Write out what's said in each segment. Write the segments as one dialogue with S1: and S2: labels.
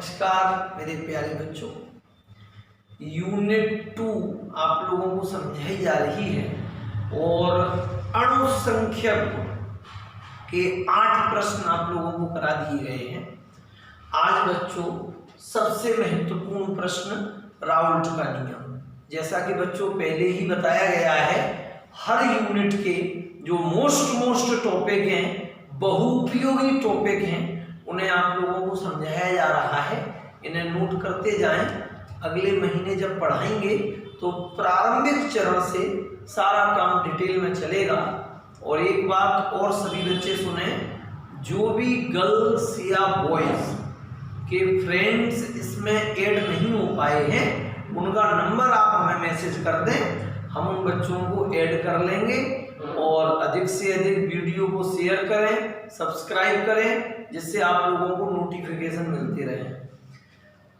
S1: नमस्कार मेरे प्यारे बच्चों। यूनिट 2 आप लोगों को समझाई जा रही है और अणुसंख्यक के 8 प्रश्न आप लोगों को करा दिए गए हैं। आज बच्चों सबसे महत्वपूर्ण प्रश्न राउल्ट का नियम। जैसा कि बच्चों पहले ही बताया गया है, हर यूनिट के जो मोस्ट टॉपिक हैं, बहुउपयोगी टॉपिक हैं, उन्हें आप लोगों को समझाया जा रहा है। इन्हें नोट करते जाएं। अगले महीने जब पढ़ाएंगे तो प्रारंभिक चरण से सारा काम डिटेल में चलेगा। और एक बात और सभी बच्चे सुने, जो भी गर्ल्स या बॉयज के फ्रेंड्स इसमें ऐड नहीं हो पाए हैं, उनका नंबर आप हमें मैसेज कर दें, हम उन बच्चों को ऐड कर लेंगे। और अधिक से अधिक वीडियो को शेयर करें, सब्सक्राइब करें, जिससे आप लोगों को नोटिफिकेशन मिलती रहे।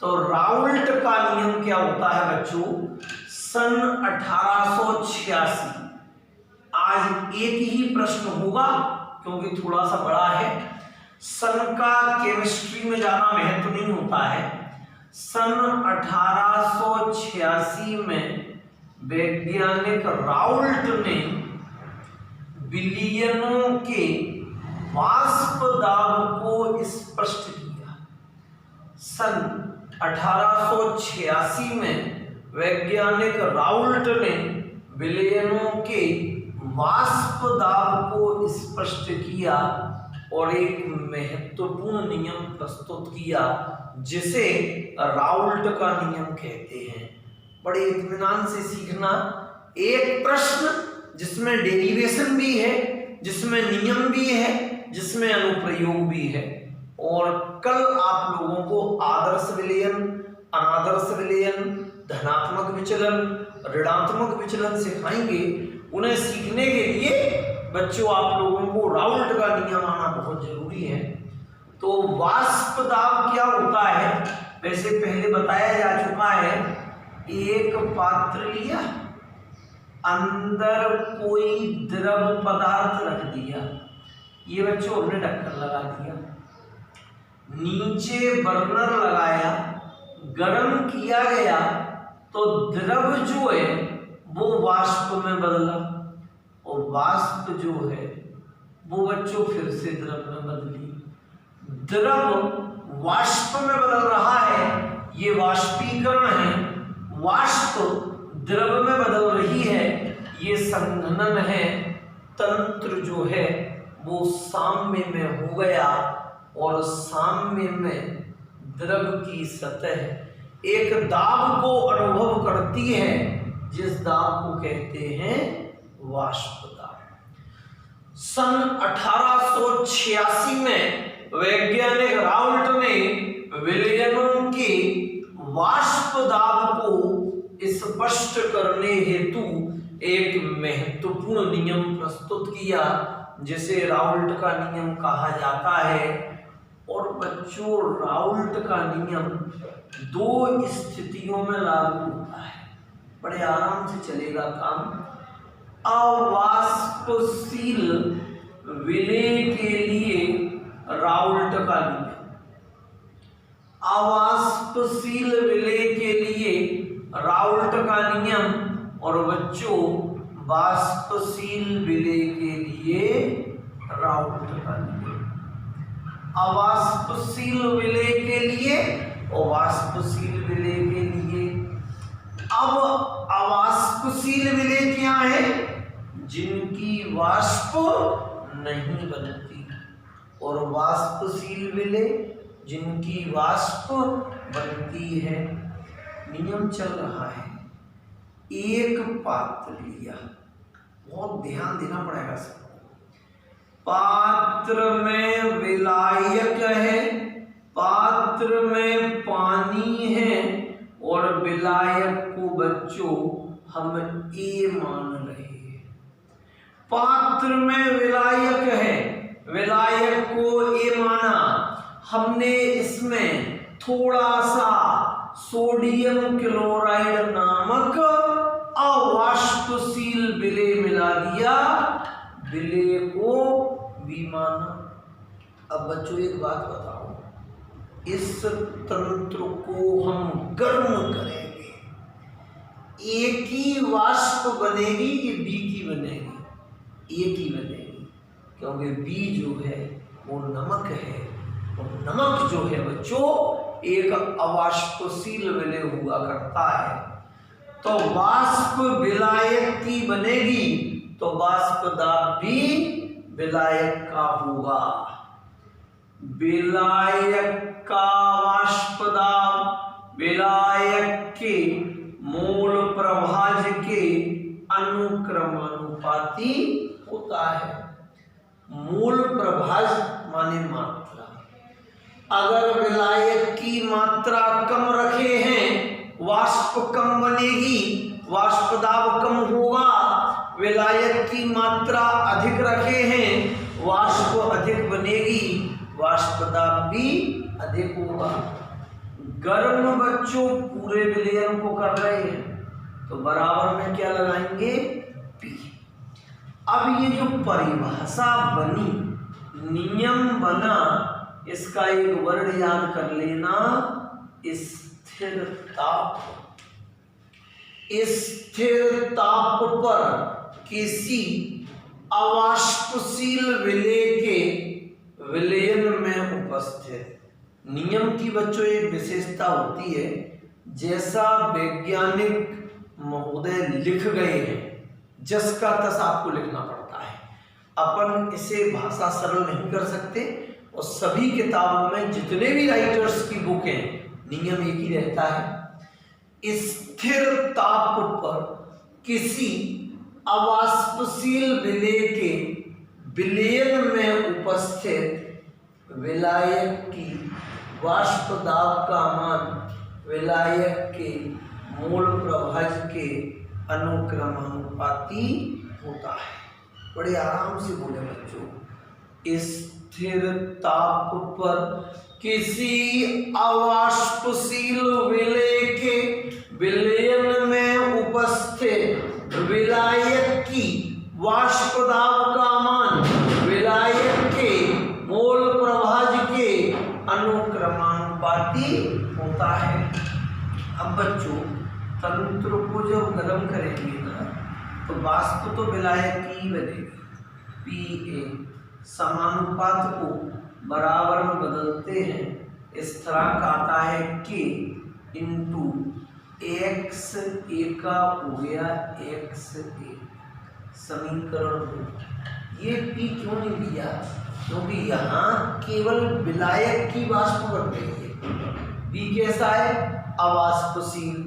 S1: तो राउल्ट का नियम क्या होता है बच्चों? सन 1886 आज एक ही प्रश्न होगा क्योंकि थोड़ा सा बड़ा है। सन का केमिस्ट्री में ज्यादा महत्व नहीं होता है। सन 1886 में वैज्ञानिक राउल्ट ने विलयनों के वाष्प दाब को स्पष्ट किया। सन 1886 में वैज्ञानिक राउल्ट ने विलयनों के वाष्प दाब को स्पष्ट किया और एक महत्वपूर्ण नियम प्रस्तुत किया, जिसे राउल्ट का नियम कहते हैं। बड़े इत्मीनान से सीखना। एक प्रश्न जिसमें डेरिवेशन भी है, जिसमें नियम भी है, जिसमें अनुप्रयोग भी है। और कल आप लोगों को आदर्श विलयन, अनादर्श विलयन, धनात्मक विचलन, ऋणात्मक विचलन सिखाएंगे। उन्हें सीखने के लिए बच्चों आप लोगों को राउल्ट का नियम आना बहुत जरूरी है। तो वाष्प दाब क्या होता है? वैसे पहले बताया जा चुका है। एक पात्र लिया, अंदर कोई द्रव पदार्थ रख दिया, ये बच्चों हमने ढक्कन लगा दिया, नीचे बर्नर लगाया, गर्म किया गया तो द्रव जो है वो वाष्प में बदला, और वाष्प जो है वो बच्चों फिर से द्रव में बदली। द्रव वाष्प में बदल रहा है, ये वाष्पीकरण है। वाष्प द्रव में बदल रही है, ये संघनन है। तंत्र जो है वो साम्य में हो गया, और साम्य में द्रव की सतह एक दाब को अनुभव करती है, जिस दाब को कहते हैं वाष्प दाब। सन 1886 में वैज्ञानिक राउल्ट ने विलयनों के वाष्प दाब को स्पष्ट करने हेतु एक महत्वपूर्ण नियम प्रस्तुत किया, जिसे राउल्ट का नियम कहा जाता है। और बच्चों राउल्ट का नियम 2 स्थितियों में लागू होता है, बड़े आराम से चलेगा काम। अवाष्पशील विलय के लिए राउल्ट का नियम, अवाष्पशील विलय के लिए राउल्ट का नियम, और बच्चों वाष्पशील विलय के लिए राउल्ट का नियम। अवाष्पशील विलय के लिए और वाष्पशील विलय के लिए। अब अवाष्पशील विलय क्या है? जिनकी वाष्प नहीं बनती, और वाष्पशील विलय जिनकी वाष्प बनती है। नियम चल रहा है। एक पात्र लिया, बहुत ध्यान देना पड़ेगा सबको। पात्र में विलायक है, पात्र में पानी है, और विलायक को बच्चों हम ए मान रहे हैं। पात्र में विलायक है, विलायक को ए माना हमने। इसमें थोड़ा सा सोडियम क्लोराइड नामक अवाष्पशील विलय मिला दिया, विलय को बी माना। अब बच्चों एक बात बताओ, इस तंत्र को हम गर्म करेंगे। ए की वाष्प बनेगी कि बी की बनेगी? ए की बनेगी, क्योंकि बी जो है वो नमक है, और नमक जो है बच्चों एक अवाष्पशील विलेय हुआ करता है। तो वाष्प विलायक की बनेगी तो वाष्प दाब भी विलायक का होगा। विलायक का वाष्प दाब विलायक के मूल प्रभाज के अनुक्रमानुपाती होता है। मूल प्रभाज माने मात्रा। अगर विलायक की मात्रा कम रखे हैं वाष्प कम बनेगी, वाष्प दाब कम होगा। विलायक की मात्रा अधिक रखे हैं वाष्प अधिक बनेगी, वाष्प दाब भी अधिक होगा। गर्म बच्चों पूरे विलयन को कर रहे हैं तो बराबर में क्या लगाएंगे? पी। अब ये जो परिभाषा बनी, नियम बना, इसका एक वर्ड याद कर लेना, स्थिर ताप। स्थिर ताप पर किसी अवाष्पशील विलेय के विलयन में उपस्थित। नियम की बच्चों एक विशेषता होती है, जैसा वैज्ञानिक महोदय लिख गए हैं जस का तस आपको लिखना पड़ता है। अपन इसे भाषा सरल नहीं कर सकते, और सभी किताबों में जितने भी राइटर्स की बुक हैं नियम एक ही रहता है। स्थिर ताप पर किसी अवाष्पशील विलेय के विलयन में उपस्थित विलायक की वाष्प दाब का मान विलायक के मूल प्रभाज के अनुक्रमानुपाती होता है। बड़े आराम से बोले बच्चों। स्थिर ताप पर किसी अवाष्पशील विलेय के विलयन में उपस्थित विलायक की वाष्प दाब का मान विलायक के मूल प्रभाज के अनुक्रमानुपाती होता है। अब बच्चों तंत्र को जब गर्म करेंगे ना तो वाष्प तो विलायक की ही बनेगी। पी समानुपात को बराबर में बदलते हैं। इस तरह का आता है के इंटू एक्स ए का हो गया एक्स ए, समीकरण 2। ये पी क्यों नहीं दिया? क्योंकि यहाँ केवल विलायक की वाष्प बन रही है। पी कैसा है? अवाष्पशील।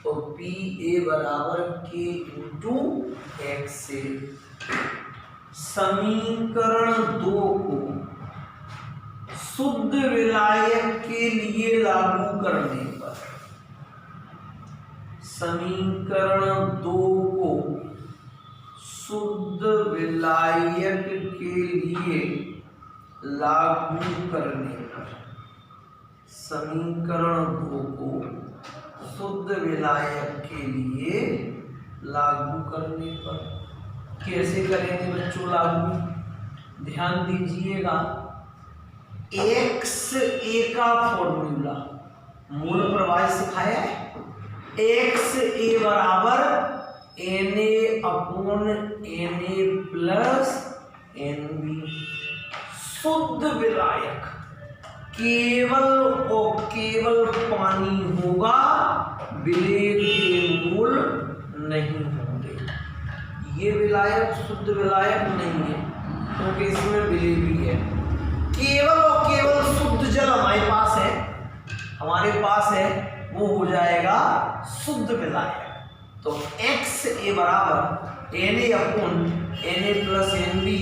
S1: तो पी ए बराबर के इंटू एक्स ए। समीकरण 2 को शुद्ध विलायक के लिए लागू करने पर, समीकरण 2 को शुद्ध विलायक के लिए लागू करने पर, समीकरण 2 को शुद्ध विलायक के लिए लागू करने पर कैसे करेंगे बच्चों लागू? ध्यान दीजिएगा। एक्स ए का फॉर्मूला मूल प्रवाह सिखाया है। एक्स ए बराबर N A upon N A plus N B. शुद्ध विलायक केवल और केवल पानी होगा, विलेय के मूल नहीं होंगे। ये विलायक शुद्ध विलायक नहीं है क्योंकि इसमें विलेय भी है। केवल और केवल शुद्ध जल हमारे पास है, हमारे पास है, वो हो जाएगा शुद्ध विलायक। तो एक्स ए बराबर N A upon N A plus N B.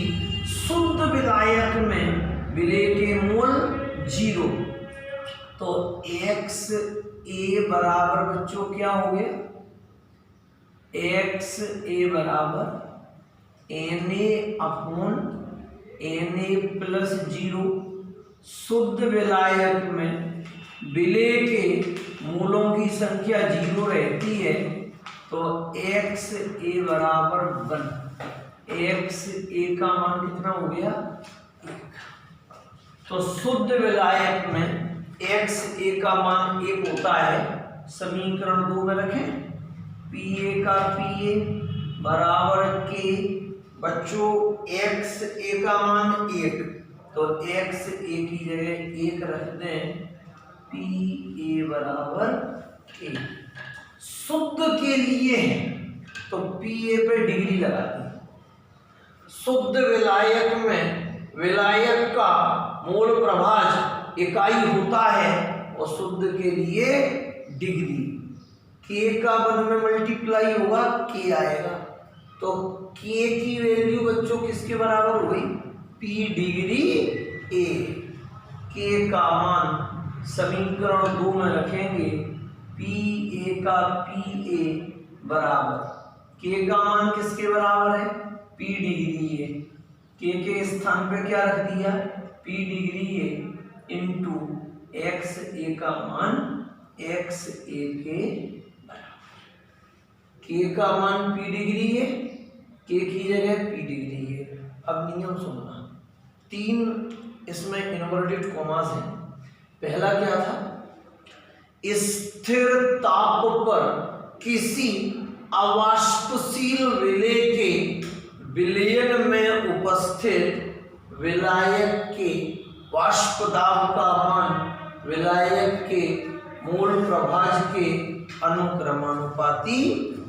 S1: शुद्ध विलायक में विलेय के मूल 0। तो एक्स ए बराबर बच्चों क्या हो गया? एक्स ए बराबर N A upon N A plus 0। शुद्ध विलायक में विलेय के मूलों की संख्या 0 रहती है, तो एक्स ए बराबर 1। एक्स ए का मान कितना हो गया? 1। तो शुद्ध विलायक में XA का मान 1 होता है, समीकरण 2 में रखें PA का PA बराबर K। बच्चों XA का मान 1, तो XA की जगह 1 रख दें, PA बराबर K। शुद्ध के लिए तो PA पे डिग्री लगा दी। शुद्ध विलायक में विलायक का मोल प्रभाज इकाई होता है और शुद्ध के लिए डिग्री। K का 1 में मल्टीप्लाई होगा, K आएगा, तो K की वैल्यू बच्चों किसके बराबर हो गई? P degree A। K का मान समीकरण 2 में रखेंगे, PA का PA बराबर, K का मान किसके बराबर है? P degree A। K के स्थान पे क्या रख दिया? P degree A into XA का मान XA के बराबर। K का मान P डिग्री है, K की जगह P डिग्री है। अब नियम सुनना, 3 इसमें इन्वर्टेड कॉमास हैं। पहला क्या था? स्थिर ताप पर किसी अवाष्पशील विलेय के विलयन में उपस्थित विलायक के वाष्प दाब का मान विलायक के मूल प्रभाज के अनुक्रमानुपाती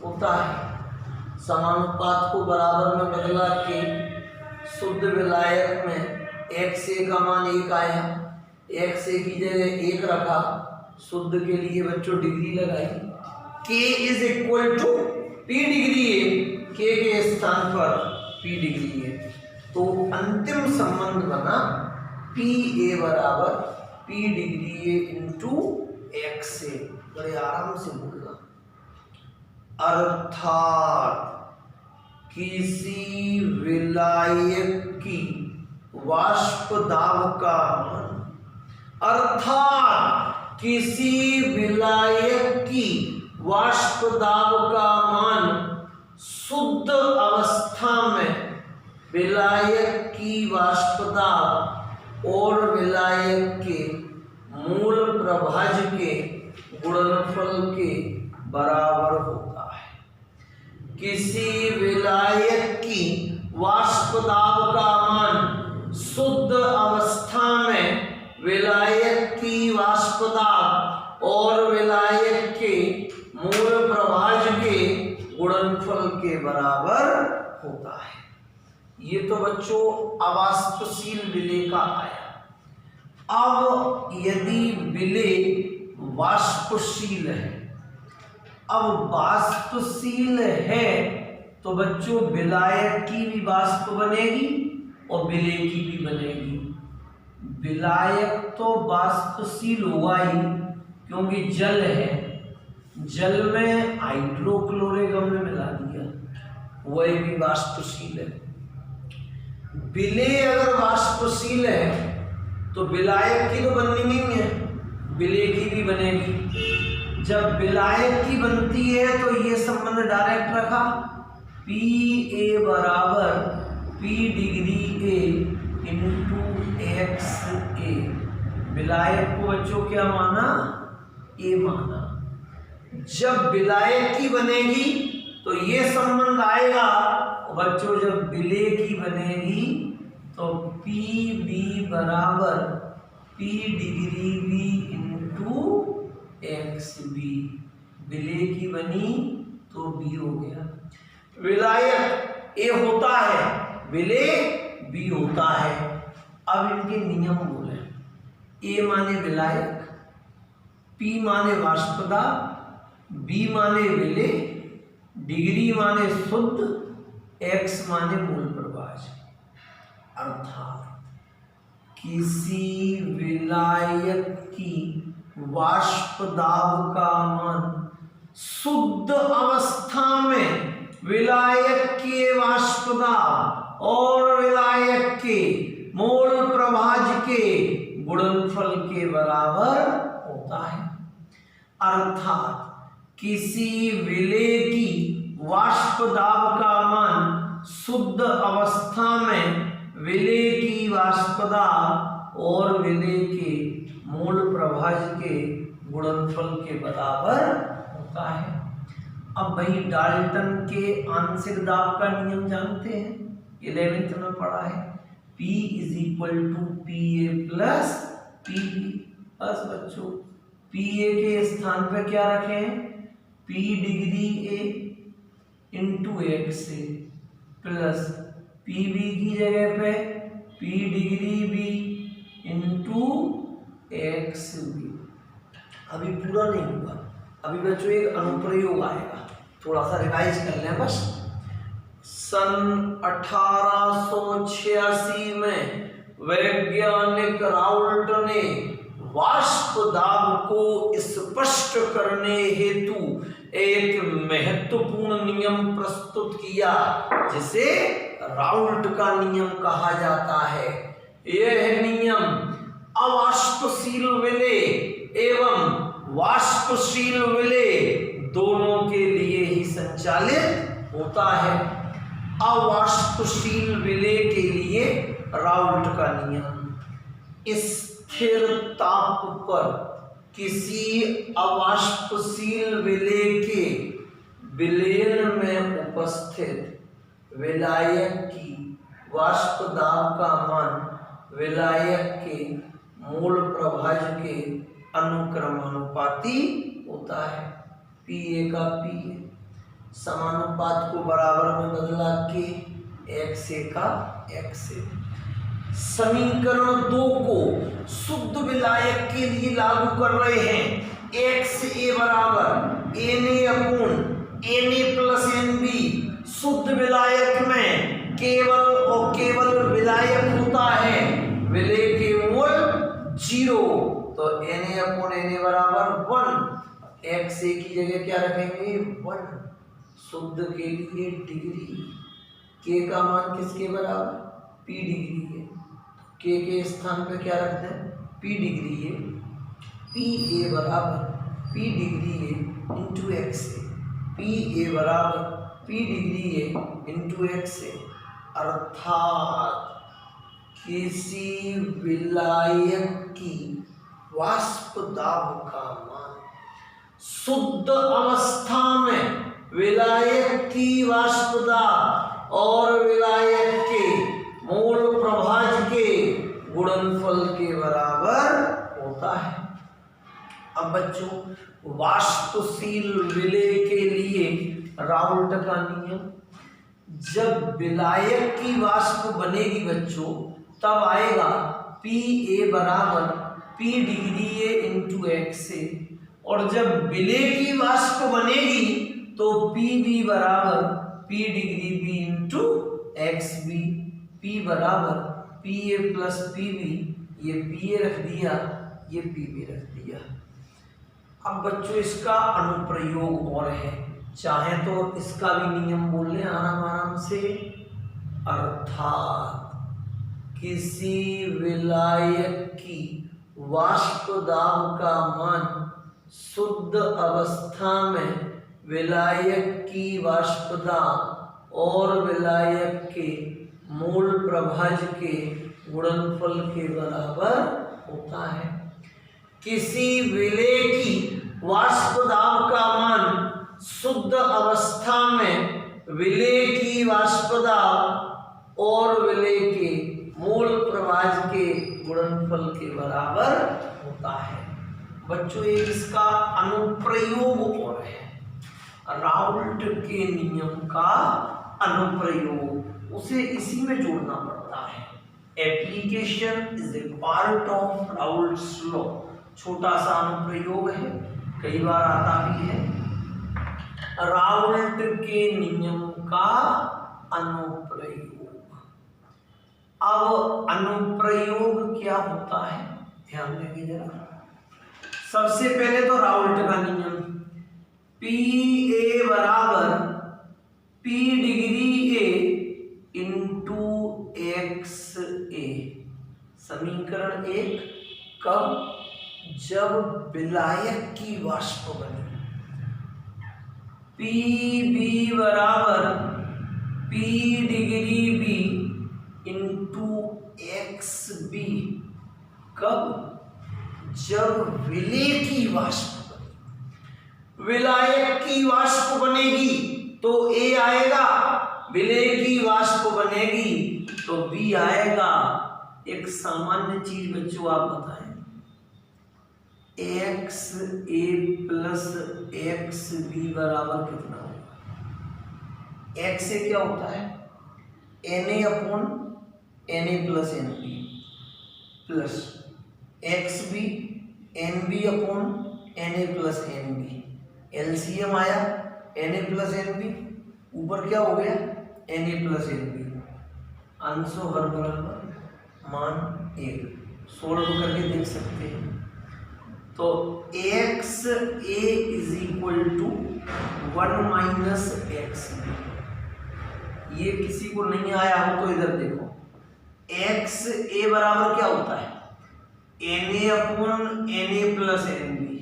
S1: होता है। समानुपात को बराबर में बदला के शुद्ध विलायक में XA का मान 1 आया, XA की जगह 1 रखा, शुद्ध के लिए बच्चों डिग्री लगाई, K is equal to P degree है, K के स्थान पर P डिग्री है, तो अंतिम संबंध बना PA बराबर P डिग्री है इंटू XA। बड़े आराम से बोलना, अर्थात किसी विलायक की वाष्प दाब का मान, अर्थात किसी विलायक की वाष्प दाब का मान शुद्ध अवस्था में विलायक की वाष्प दाब और विलायक के मूल प्रभाज के गुणनफल के बराबर होता है। किसी विलायक की वाष्प दाब का मान शुद्ध अवस्था में विलायक की वाष्प दाब और विलायक के मूल प्रभाज के गुणनफल के बराबर होता है। ये तो बच्चों अवाष्पशील विलेय का आया। अब यदि विलेय वाष्पशील है, अब वाष्पशील है तो बच्चों विलायक की भी वाष्प बनेगी और विलेय की भी बनेगी। विलायक तो वाष्पशील होगा ही, क्योंकि जल है, जल में हाइड्रोक्लोरिक अम्ल मिला दिया, वह भी वाष्पशील है। विलेय अगर वाष्पशील है तो विलायक की तो बननी नहीं है, विलेय की भी बनेगी। जब विलायक की बनती है तो ये संबंध डायरेक्ट रखा, PA बराबर P degree A into XA। विलायक को बच्चों क्या माना? A माना। जब विलायक की बनेगी तो ये संबंध आएगा, बच्चों जब विलेय की बनेगी तो PB बराबर P degree B into XB। विलेय की बनी तो B हो गया। विलायक A होता है, विलेय B होता है। अब इनके नियम बोले, A माने विलायक, P माने वाष्प दाब, B माने विलेय, डिग्री माने शुद्ध, X माने मूल प्रभाज। अर्थात किसी विलायक की वाष्प दाब का मान शुद्ध अवस्था में विलायक के वाष्प दाब और विलायक के मोल प्रभाज के गुणनफल के बराबर होता है। अर्थात किसी विलेय की वाष्प दाब का मान शुद्ध अवस्था में विलेय की वाष्प दाब और विलेय के मूल प्रभाज्य के गुणनफल के बराबर होता है। अब भाई डाल्टन के आंशिक दाब का नियम जानते हैं, 11th में पढ़ा है, P is equal to P A plus P B. बस बच्चों पी ए के स्थान पे क्या रखें, P degree A into X A plus P B की जगह पे P degree B into X B. अभी पूरा नहीं हुआ, अभी बच्चों एक अनुप्रयोग आएगा, थोड़ा सा रिवाइज कर लें बस। सन 1886 में वैज्ञानिक राउल्ट ने वाष्प दाब को स्पष्ट करने हेतु एक महत्वपूर्ण नियम प्रस्तुत किया, जिसे राउल्ट का नियम कहा जाता है। यह नियम अवाष्पशील विलेय एवं वाष्पशील विलेय दोनों के लिए ही संचालित होता है। अवाष्पशील विलेय के लिए राउल्ट का नियम, स्थिर ताप पर किसी अवाष्पशील विलेय के विलयन में उपस्थित विलायक की वाष्प दाब का मान विलायक के मूल प्रभाज्य के अनुक्रमानुपाती होता है। पी ए का पी ए समानुपात को बराबर में बदला के एक्स ए का एक्स ए। समीकरण 2 को शुद्ध विलायक के लिए लागू कर रहे हैं। एक्स ए बराबर N A upon N A plus N B. शुद्ध विलायक में केवल और केवल विलायक होता है, विलेय के मूल 0, तो N A upon N A बराबर 1। एक्स ए की जगह क्या रखेंगे 1। शुद्ध के लिए डिग्री, के का मान किसके बराबर पी डिग्री है, के स्थान पे क्या रखते हैं पी डिग्री है। पी ए बराबर पी डिग्री है into X A. P A बराबर पी डिग्री है इंटू एक्स ए, अर्थात किसी विलायक की वाष्प दाब का मान शुद्ध अवस्था में विलायक की वाष्प दाब और विलायक के मूल प्रभाज्य के गुणनफल के बराबर होता है। अब बच्चों वाष्पशील विलेय के लिए राउल्ट का नियम, जब विलायक की वाष्प बनेगी बच्चों तब आएगा पी ए बराबर P degree A into X A, और जब विलेय की वाष्प बनेगी तो पी बी बराबर P degree B into X B. P बराबर P A plus P B, ये पी ए रख दिया, ये पी बी रख दिया। अब बच्चों इसका अनुप्रयोग और है, चाहे तो इसका भी नियम बोल लें आराम आराम से। अर्थात किसी विलायक की वाष्प दाब का मान शुद्ध अवस्था में विलायक की वाष्प दाब और विलायक के मूल प्रभाज्य के गुणनफल के बराबर होता है। किसी विलेय की वाष्प दाब का मान शुद्ध अवस्था में विलेय की वाष्प दाब और विलेय के मूल प्रभाज्य के गुणनफल के बराबर होता है। बच्चों एक इसका अनुप्रयोग और है, राउल्ट के नियम का अनुप्रयोग, उसे इसी में जोड़ना पड़ता है। Application is a part of Raoult's law. छोटा सा अनुप्रयोग है, कई बार आता भी है। राउल्ट के नियम का अनुप्रयोग। अब अनुप्रयोग क्या होता है ध्यान देंगे जरा। सबसे पहले तो राउल्ट का नियम, पी ए बराबर P degree A into X A. समीकरण 1 कब, जब विलायक की वाष्प बने। पी बी बराबर P degree B into X B, कब, जब विलेय की वाष्प बनेगी, विलायक की वाष्प बनेगी तो ए आएगा, विलेय की वाष्प बनेगी तो बी आएगा। एक सामान्य चीज बच्चों आप बताएं, X A plus X B बराबर कितना होगा? एक्स ए क्या होता है? N A upon N A plus N B plus X B N B upon N A plus N B. LCM आया N A plus N B, ऊपर क्या हो गया? N A plus N B. अंशों हर बराबर मान 1 सोल्व करके देख सकते हैं। तो X A is equal to 1 minus X B. ये किसी को नहीं आया हो तो इधर देखो, एक्स ए बराबर क्या होता है? N A upon N A plus N B.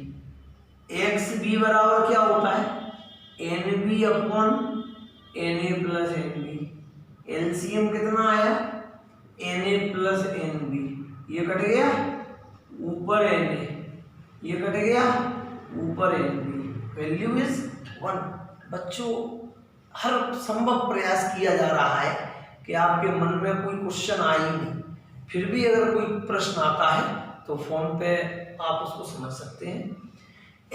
S1: X B बराबर क्या होता है? N B upon N A plus N B. LCM कितना आया? N A plus N B. ये कट गया, ऊपर एन ए, ये कट गया, ऊपर एन बी। Value is 1। बच्चों हर संभव प्रयास किया जा रहा है कि आपके मन में कोई क्वेश्चन आए ही नहीं, फिर भी अगर कोई प्रश्न आता है तो फोन पे आप उसको समझ सकते हैं।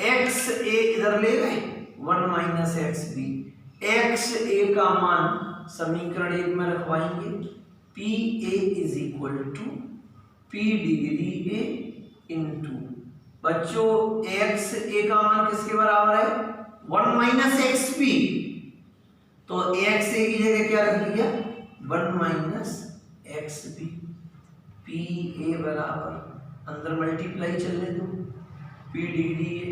S1: एक्स ए इधर ले गए, 1 minus X B. X A का मान समीकरण 1 में रखवाएंगे, P A is equal to P degree A into, बच्चों एक्स ए का मान किसके बराबर है? 1 माइनस एक्स बी। तो एक्स ए की जगह क्या रख दिया? 1 minus X B. P A बराबर अंदर मल्टीप्लाई चलने दो, P degree A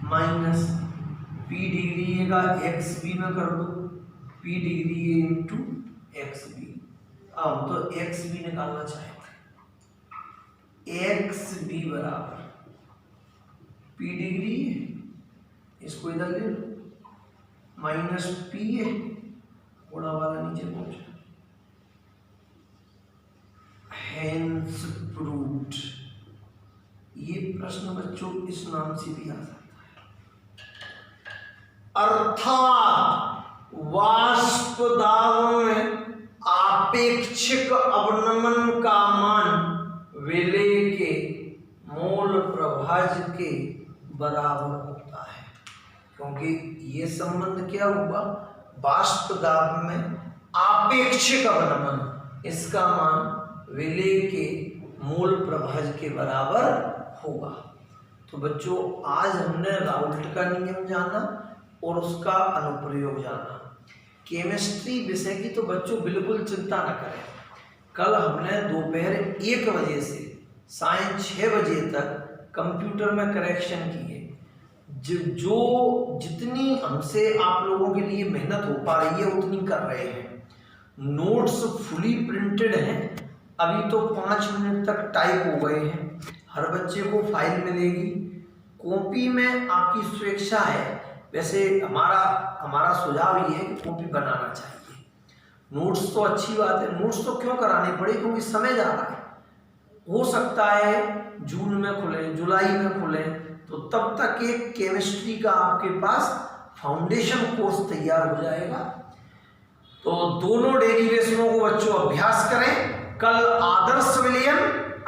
S1: minus P degree A का एक्स बी में कर दो, P degree A into X B. अब तो एक्स बी निकालना चाहेंगे, एक्स बी बराबर पी डिग्री है, इसको इधर ले लो, माइनस पी है, थोड़ा वाला नीचे पहुंचा, हेंस प्रूव्ड। ये प्रश्न बच्चों इस नाम से भी आ सकता है। अर्थात वाष्प दाब में आपेक्षिक अवनमन का मान विलेय के मोल प्रभाज्य के बराबर होता है, क्योंकि ये संबंध क्या हुआ? वाष्प दाब में आपेक्षिक अवनमन, इसका मान विलेय के मोल प्रभाज्य के बराबर होगा। तो बच्चों आज हमने राउल्ट का नियम जाना और उसका अनुप्रयोग जाना। केमिस्ट्री विषय की तो बच्चों बिल्कुल चिंता न करें। कल हमने दोपहर 1 बजे से सायं 6 बजे तक कंप्यूटर में करेक्शन किए। जो जितनी हमसे आप लोगों के लिए मेहनत हो पा रही है उतनी कर रहे हैं। नोट्स फुली प्रिंटेड हैं, अभी तो 5 मिनट तक टाइप हो गए हैं। हर बच्चे को फाइल मिलेगी। कॉपी में आपकी स्वेच्छा है, वैसे हमारा सुझाव ये है कि कॉपी बनाना चाहिए। नोट्स तो अच्छी बात है, नोट्स तो क्यों कराने पड़े, क्योंकि समय जा रहा है। हो सकता है जून में खुले, जुलाई में खुले, तो तब तक एक केमिस्ट्री का आपके पास फाउंडेशन कोर्स तैयार हो जाएगा। तो दोनों डेरिवेशनों को बच्चों अभ्यास करें। कल आदर्श विलयन,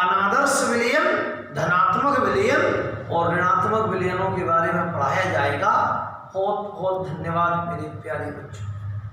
S1: अनादर्श विलयन, धनात्मक विलयन और ऋणात्मक विलयनों के बारे में पढ़ाया जाएगा। बहुत बहुत धन्यवाद मेरे प्यारे बच्चों।